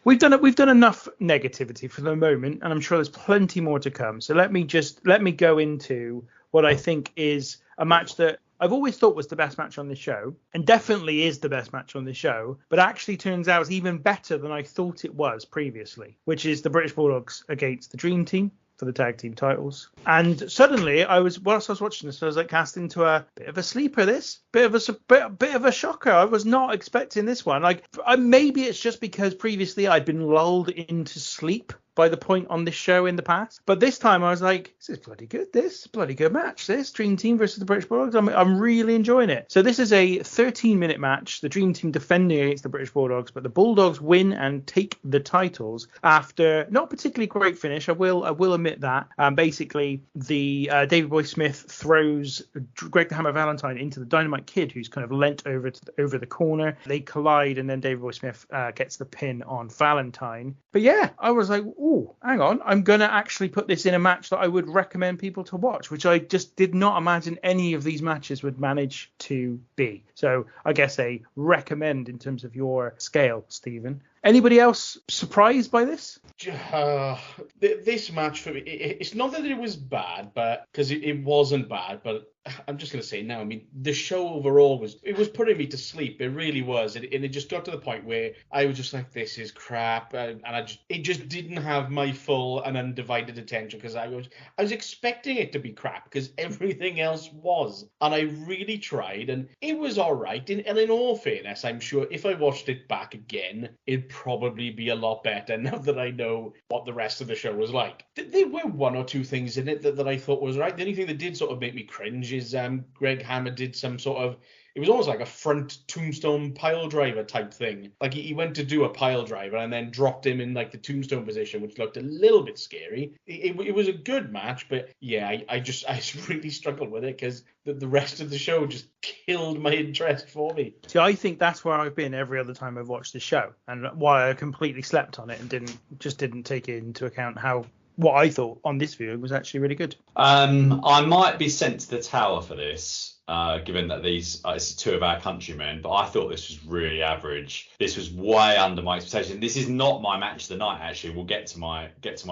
we've done enough negativity for the moment, and I'm sure there's plenty more to come. So let me go into what I think is a match that I've always thought was the best match on the show, and definitely is the best match on the show, but actually turns out it's even better than I thought it was previously, which is the British Bulldogs against the Dream Team for the tag team titles. And suddenly, whilst I was watching this, I was like cast into a bit of a sleeper. This bit of a shocker. I was not expecting this one. Maybe it's just because previously I'd been lulled into sleep by the point on this show in the past, but this time I was like, this is bloody good. This bloody good match. This Dream Team versus the British Bulldogs. I'm really enjoying it. So this is a 13-minute match. The Dream Team defending against the British Bulldogs, but the Bulldogs win and take the titles after not particularly great finish. I will admit that. Basically, the Davey Boy Smith throws Greg the Hammer Valentine into the Dynamite Kid, who's kind of leant over the corner. They collide, and then Davey Boy Smith gets the pin on Valentine. But yeah, I was like, ooh, hang on, I'm going to actually put this in a match that I would recommend people to watch, which I just did not imagine any of these matches would manage to be. So I guess a recommend in terms of your scale, Stephen. Anybody else surprised by this? This match for me, it's not that it was bad, but because it wasn't bad, but I'm just going to say now, I mean, the show overall was putting me to sleep. It really was. And it just got to the point where I was just like, this is crap. And it just didn't have my full and undivided attention, because I was expecting it to be crap because everything else was. And I really tried, and it was all right. And in all fairness, I'm sure if I watched it back again, it'd probably be a lot better now that I know what the rest of the show was like. There were one or two things in it that I thought was right. The only thing that did sort of make me cringe is Greg Hammer did some sort of, it was almost like a front tombstone pile driver type thing. Like he went to do a pile driver and then dropped him in like the tombstone position, which looked a little bit scary. It was a good match, but yeah, I really struggled with it because the rest of the show just killed my interest for me. See, I think that's where I've been every other time I've watched the show, and why I completely slept on it and didn't take it into account how what I thought on this viewing was actually really good. I might be sent to the tower for this, given that these it's two of our countrymen, but I thought this was really average. This was way under my expectation. This is not my match of the night. Actually, we'll get to my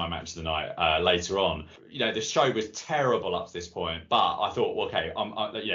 match of the night later on. You know, the show was terrible up to this point, but I thought, okay,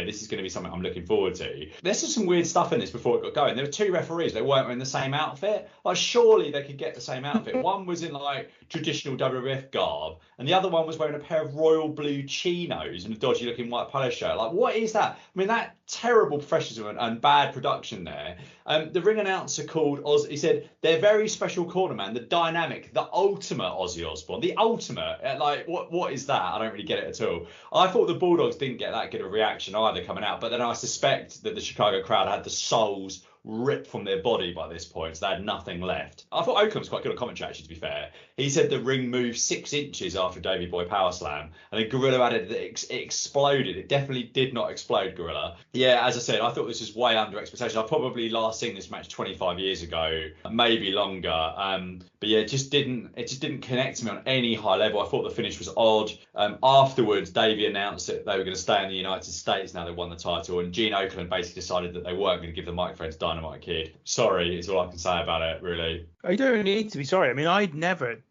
this is going to be something I'm looking forward to. There's just some weird stuff in this before it got going. There were two referees. They weren't in the same outfit. Like, surely they could get the same outfit. One was in like traditional WWF garb, and the other one was wearing a pair of royal blue chinos and a dodgy looking white polo shirt. Like, what is that? I mean, that terrible professionalism and bad production there. The ring announcer called Ozzy. He said, "They're very special corner man, the dynamic, the ultimate Ozzy Osbourne, the ultimate." Like, what is that? I don't really get it at all. I thought the Bulldogs didn't get that good a reaction either coming out, but then I suspect that the Chicago crowd had the souls ripped from their body by this point, so they had nothing left. I thought Oakland was quite good on commentary, actually, to be fair. He said the ring moved 6 inches after Davey Boy Power Slam, and then Gorilla added that it exploded. It definitely did not explode, Gorilla. Yeah, as I said, I thought this was way under expectation. I probably last seen this match 25 years ago, maybe longer. But yeah, it just didn't connect to me on any high level. I thought the finish was odd. Afterwards, Davey announced that they were going to stay in the United States now they won the title, and Gene Oakland basically decided that they weren't going to give the microphone to Dynamite Kid. Sorry, is all I can say about it, really. I don't need to be sorry. I mean,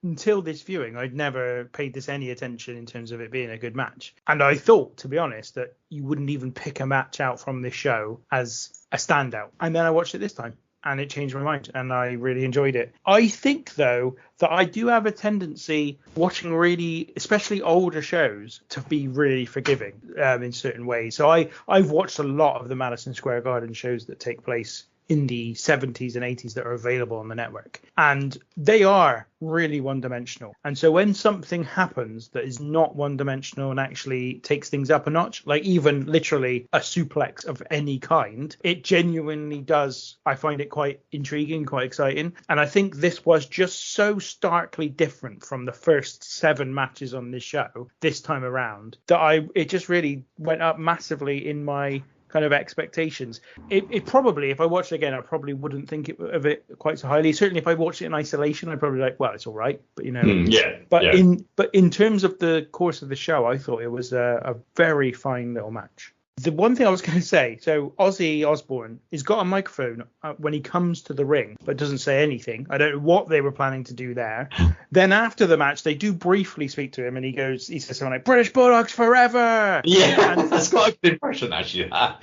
until this viewing, I'd never paid this any attention in terms of it being a good match. And I thought, to be honest, that you wouldn't even pick a match out from this show as a standout. And then I watched it this time, and it changed my mind, and I really enjoyed it. I think, though, that I do have a tendency, watching really, especially older shows, to be really forgiving in certain ways. So I've watched a lot of the Madison Square Garden shows that take place in the 70s and 80s that are available on the network. And they are really one-dimensional. And so when something happens that is not one-dimensional and actually takes things up a notch, like even literally a suplex of any kind, it genuinely does. I find it quite intriguing, quite exciting. And I think this was just so starkly different from the first 7 matches on this show this time around that it just really went up massively in my kind of expectations. It probably, if I watched it again, I probably wouldn't think of it quite so highly. Certainly if I watched it in isolation, I'd probably be like, well, it's all right, but you know. In terms of the course of the show, I thought it was a very fine little match. The one thing I was going to say, so Ozzy Osbourne, he's got a microphone when he comes to the ring, but doesn't say anything. I don't know what they were planning to do there. Then after the match, they do briefly speak to him, and he says something like, British Bulldogs forever! Yeah, and, that's quite a good impression, actually, that.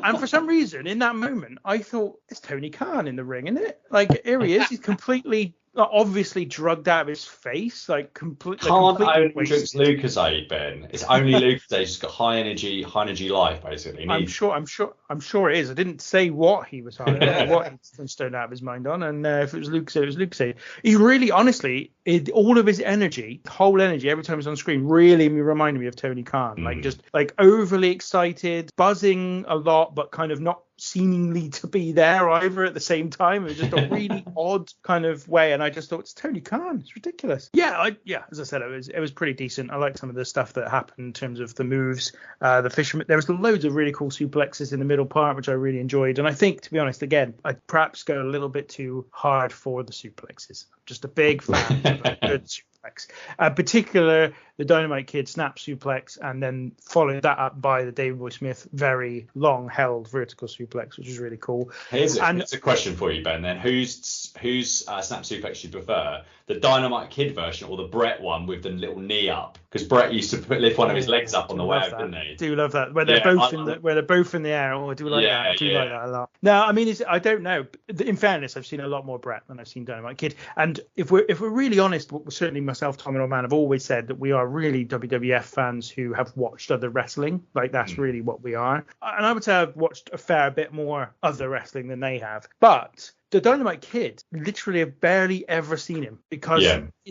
And for some reason, in that moment, I thought, it's Tony Khan in the ring, isn't it? Like, here he is. He's completely, obviously drugged out of his face. Like, completely. Can't only drinks Lucozade, Ben. It's only Lucozade. It's got high energy life, basically. I'm sure it is. I didn't say what he was on, what he stoned out of his mind on, and if it was Lucozade, it was Lucozade. He really, honestly, all of his energy, whole energy, every time he's on screen, really reminded me of Tony Khan. Like, just like overly excited, buzzing a lot, but kind of not seemingly to be there either at the same time. It was just a really odd kind of way, and I just thought, it's Tony Khan. It's ridiculous. Yeah, as I said, it was pretty decent. I liked some of the stuff that happened in terms of the moves. The fisherman, there was loads of really cool suplexes in the middle part, which I really enjoyed. And I think, to be honest, again, I'd perhaps go a little bit too hard for the suplexes. Just a big fan of a good suplex. Particular the Dynamite Kid snap suplex, and then followed that up by the Davey Boy Smith very long held vertical suplex, which is really cool. Here's a question for you, Ben. Then whose snap suplex do you prefer? The Dynamite Kid version or the Brett one with the little knee up? Because Brett used to lift one of his legs up on the way out, didn't he? Do love that where they're both in the air. Oh, I do like that. I do like that a lot. No, I mean, I don't know. In fairness, I've seen a lot more Brett than I've seen Dynamite Kid. And if we're really honest, certainly myself, Tom, and Old Man have always said that we are really WWF fans who have watched other wrestling. Like, that's really what we are. And I would say I've watched a fair bit more other wrestling than they have. But the Dynamite Kid, literally have barely ever seen him, because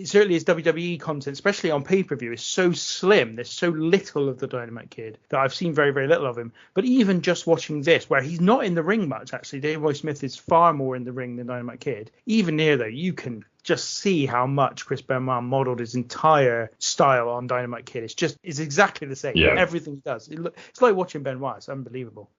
certainly his WWE content, especially on pay-per-view, is so slim. There's so little of the Dynamite Kid that I've seen very, very little of him. But even just watching this, where he's not in the ring much, actually, Davey Boy Smith is far more in the ring than Dynamite Kid. Even here, though, you can just see how much Chris Benoit modeled his entire style on Dynamite Kid. It's exactly the same. Everything he does. It's like watching Benoit. It's unbelievable.